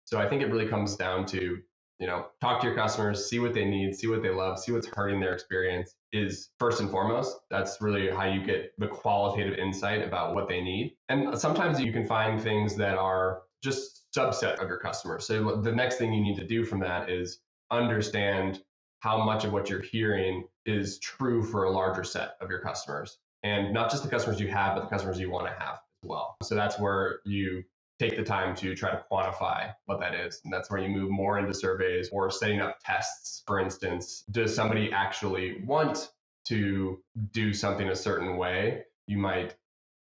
So I think it really comes down to, talk to your customers, see what they need, see what they love, see what's hurting their experience is first and foremost. That's really how you get the qualitative insight about what they need. And sometimes you can find things that are just subset of your customers. So the next thing you need to do from that is understand how much of what you're hearing is true for a larger set of your customers. And not just the customers you have, but the customers you want to have as well. So that's where you take the time to try to quantify what that is. And that's where you move more into surveys or setting up tests. For instance, does somebody actually want to do something a certain way? You might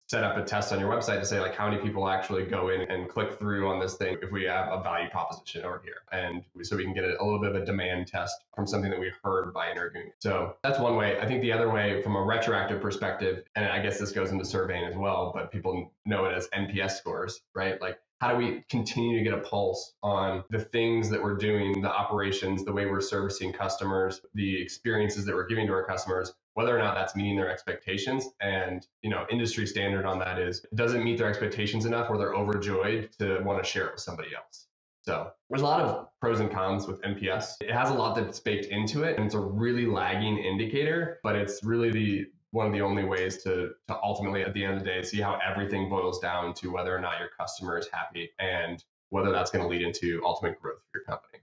set up a test on your website to say, like, how many people actually go in and click through on this thing if we have a value proposition over here. And so we can get a little bit of a demand test from something that we heard by interviewing. So that's one way. I think the other way, from a retroactive perspective, and I guess this goes into surveying as well, but people know it as NPS scores, right? Like, how do we continue to get a pulse on the things that we're doing, the operations, the way we're servicing customers, the experiences that we're giving to our customers, whether or not that's meeting their expectations. And, industry standard on that is, it doesn't meet their expectations enough, or they're overjoyed to want to share it with somebody else. So there's a lot of pros and cons with NPS. It has a lot that's baked into it, and it's a really lagging indicator, but it's really one of the only ways to ultimately, at the end of the day, see how everything boils down to whether or not your customer is happy and whether that's going to lead into ultimate growth for your company.